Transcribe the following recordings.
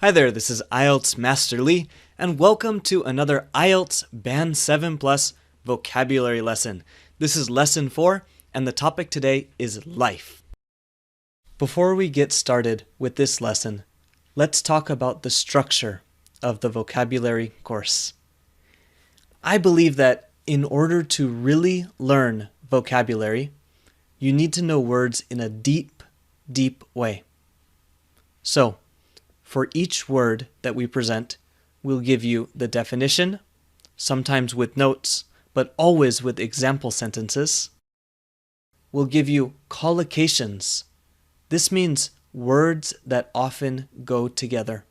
Hi there, this is IELTS Master Lee, and welcome to another IELTS Band 7 Plus vocabulary lesson. This is lesson 4, and the topic today is life. Before we get started with this lesson, let's talk about the structure of the vocabulary course. I believe that in order to really learn vocabulary, you need to know words in a deep, deep way. So, for each word that we present, we'll give you the definition, sometimes with notes, but always with example sentences. We'll give you collocations. This means words that often go together.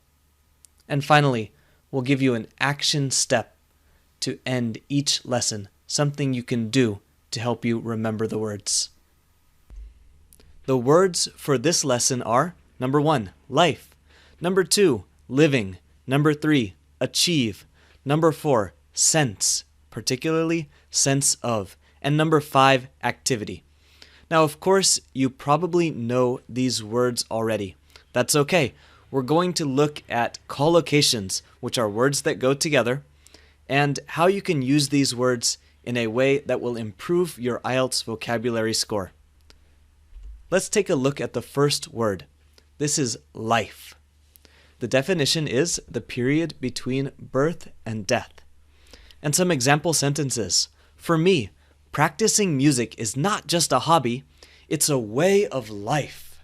And finally, we'll give you an action step to end each lesson, something you can do to help you remember the words. The words for this lesson are, number 1, life. Number 2, living. Number 3, achieve. Number 4, sense, particularly sense of. And number 5, activity. Now, of course, you probably know these words already. That's okay. We're going to look at collocations, which are words that go together, and how you can use these words in a way that will improve your IELTS vocabulary score. Let's take a look at the first word. This is life. The definition is the period between birth and death. And some example sentences. For me, practicing music is not just a hobby, it's a way of life.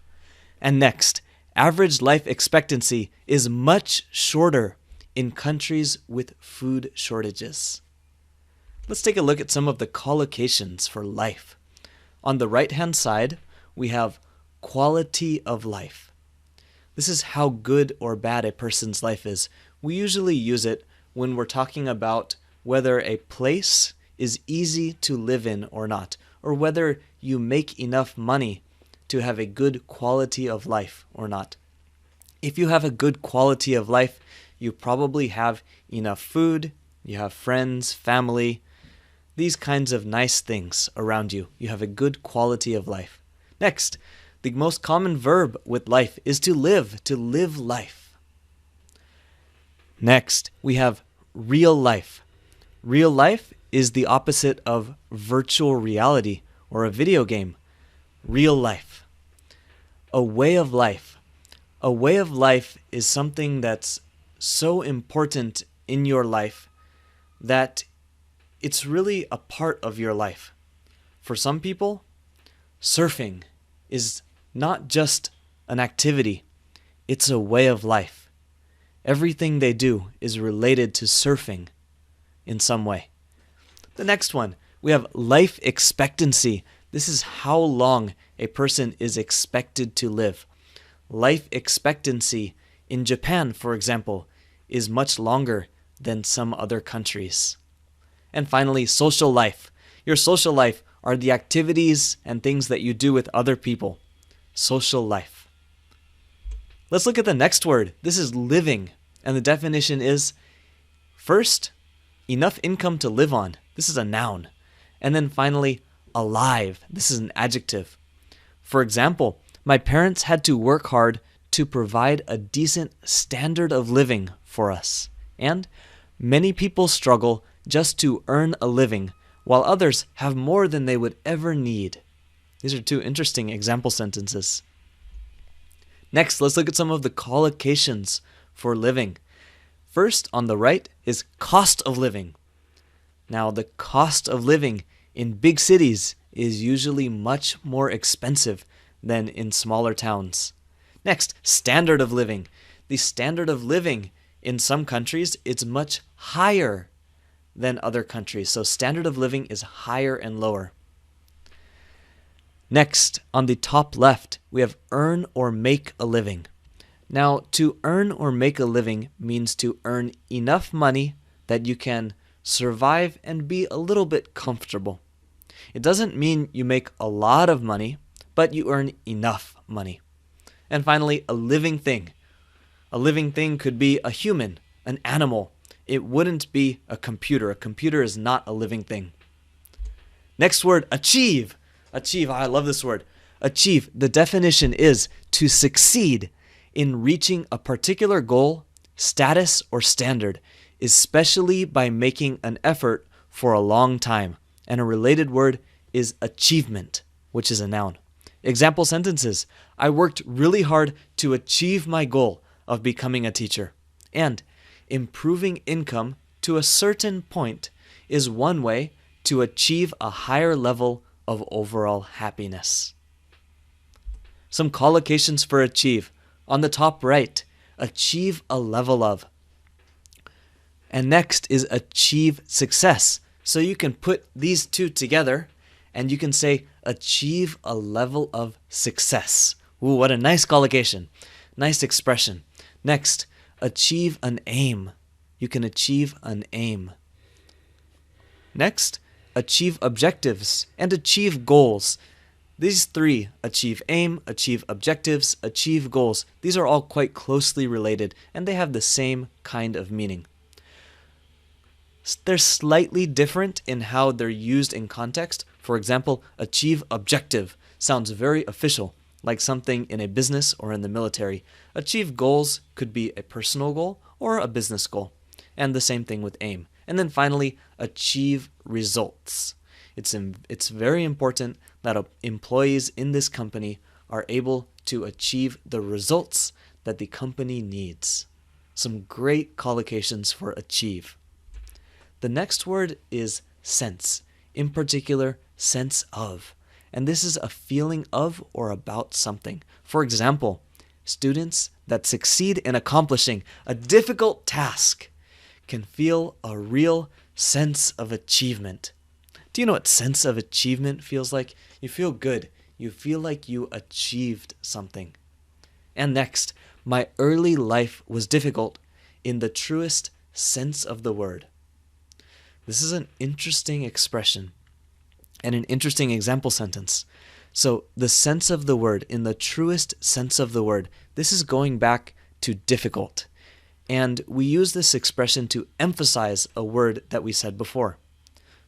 And next, average life expectancy is much shorter in countries with food shortages. Let's take a look at some of the collocations for life. On the right-hand side, we have quality of life. This is how good or bad a person's life is. We usually use it when we're talking about whether a place is easy to live in or not, or whether you make enough money to have a good quality of life or not. If you have a good quality of life, you probably have enough food, you have friends, family, these kinds of nice things around you. You have a good quality of life. Next, the most common verb with life is to live life. Next, we have real life. Real life is the opposite of virtual reality or a video game. Real life. A way of life. A way of life is something that's so important in your life that it's really a part of your life. For some people, surfing is not just an activity, it's a way of life. Everything they do is related to surfing in some way. The next one, we have life expectancy. This is how long a person is expected to live. Life expectancy in Japan, for example, is much longer than some other countries. And finally, social life. Your social life are the activities and things that you do with other people. Social life. Let's look at the next word. This is living. And the definition is, first, enough income to live on. This is a noun. And then finally, alive. This is an adjective. For example, my parents had to work hard to provide a decent standard of living for us. And many people struggle just to earn a living, while others have more than they would ever need. These are two interesting example sentences. Next, let's look at some of the collocations for living. First, on the right, is cost of living. Now, the cost of living in big cities is usually much more expensive than in smaller towns. Next, standard of living. The standard of living in some countries is much higher than other countries. So standard of living is higher and lower. Next, on the top left, we have earn or make a living. Now, to earn or make a living means to earn enough money that you can survive and be a little bit comfortable. It doesn't mean you make a lot of money, but you earn enough money. And finally, a living thing. A living thing could be a human, an animal. It wouldn't be a computer. A computer is not a living thing. Next word, achieve. Achieve, I love this word. Achieve, the definition is to succeed in reaching a particular goal, status, or standard, especially by making an effort for a long time. And a related word is achievement, which is a noun. Example sentences: I worked really hard to achieve my goal of becoming a teacher. And improving income to a certain point is one way to achieve a higher level of overall happiness. Some collocations for achieve. On the top right, achieve a level of. And next is achieve success. So you can put these two together and you can say achieve a level of success. Ooh, what a nice collocation. Nice expression. Next, achieve an aim. You can achieve an aim. Next, achieve objectives and achieve goals. These three, achieve aim, achieve objectives, achieve goals, these are all quite closely related and they have the same kind of meaning. They're slightly different in how they're used in context. For example, achieve objective sounds very official, like something in a business or in the military. Achieve goals could be a personal goal or a business goal. And the same thing with aim. And then finally, achieve results. It's very important that employees in this company are able to achieve the results that the company needs. Some great collocations for achieve. The next word is sense, in particular, sense of. And this is a feeling of or about something. For example, students that succeed in accomplishing a difficult task can feel a real sense of achievement. Do you know what sense of achievement feels like? You feel good. You feel like you achieved something. And next, my early life was difficult in the truest sense of the word. This is an interesting expression and an interesting example sentence. So the sense of the word, in the truest sense of the word, this is going back to difficult. And we use this expression to emphasize a word that we said before.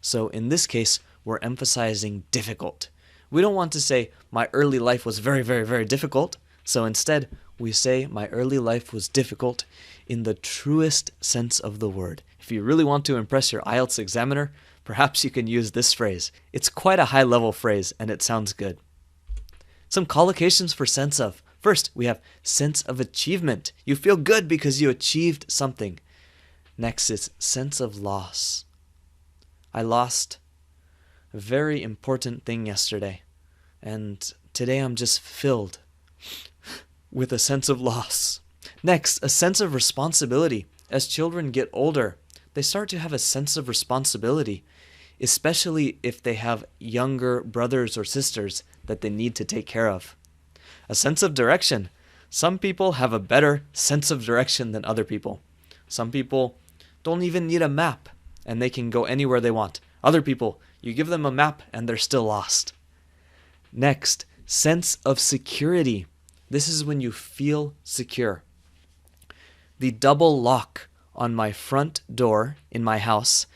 So in this case, we're emphasizing difficult. We don't want to say, my early life was very, very, very difficult. So instead, we say, my early life was difficult in the truest sense of the word. If you really want to impress your IELTS examiner, perhaps you can use this phrase. It's quite a high-level phrase, and it sounds good. Some collocations for sense of. First, we have sense of achievement. You feel good because you achieved something. Next is sense of loss. I lost a very important thing yesterday, and today I'm just filled with a sense of loss. Next, a sense of responsibility. As children get older, they start to have a sense of responsibility, especially if they have younger brothers or sisters that they need to take care of. A sense of direction. Some people have a better sense of direction than other people. Some people don't even need a map and they can go anywhere they want. Other people, you give them a map and they're still lost. Next, sense of security. This is when you feel secure. The double lock on my front door in my house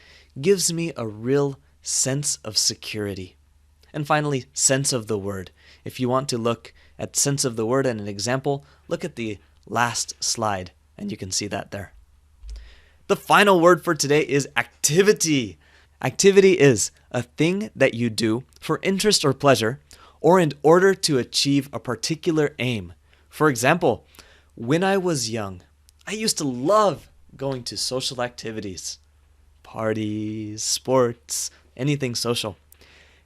gives me a real sense of security. And finally, sense of the word. If you want to look at sense of the word and an example, look at the last slide and you can see that there. The final word for today is activity. Activity is a thing that you do for interest or pleasure or in order to achieve a particular aim. For example, when I was young, I used to love going to social activities, parties, sports, anything social.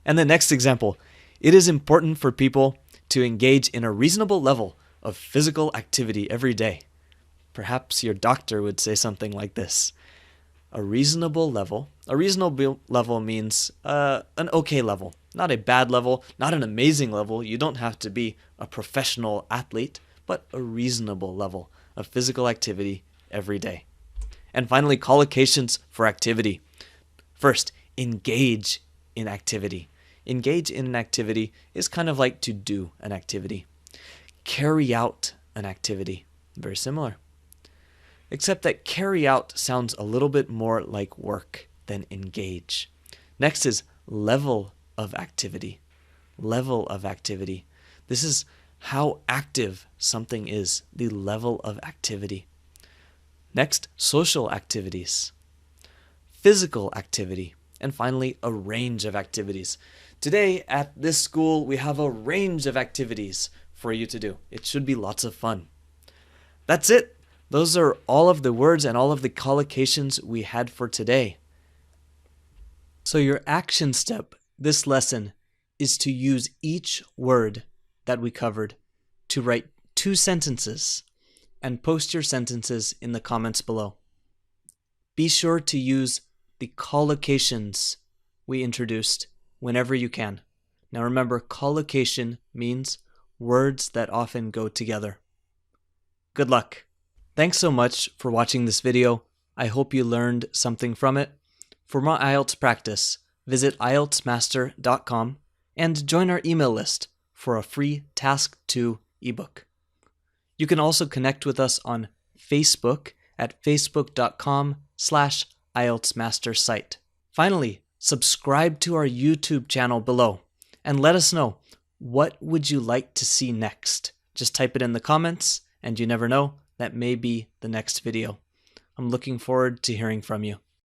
And the next example, it is important for people to engage in a reasonable level of physical activity every day. Perhaps your doctor would say something like this. A reasonable level means an okay level, not a bad level, not an amazing level. You don't have to be a professional athlete, but a reasonable level of physical activity every day. And finally, collocations for activity. First, engage in activity. Engage in an activity is kind of like to do an activity. Carry out an activity. Very similar. Except that carry out sounds a little bit more like work than engage. Next is level of activity. Level of activity. This is how active something is, the level of activity. Next, social activities, physical activity, and finally, a range of activities. Today at this school, we have a range of activities for you to do. It should be lots of fun. That's it. Those are all of the words and all of the collocations we had for today. So your action step this lesson is to use each word that we covered to write 2 sentences and post your sentences in the comments below. Be sure to use the collocations we introduced whenever you can. Now remember, collocation means words that often go together. Good luck. Thanks so much for watching this video. I hope you learned something from it. For more IELTS practice, visit IELTSmaster.com and join our email list for a free Task 2 ebook. You can also connect with us on Facebook at facebook.com/IELTSmaster site. Finally, subscribe to our YouTube channel below and let us know, what would you like to see next? Just type it in the comments and you never know, that may be the next video. I'm looking forward to hearing from you.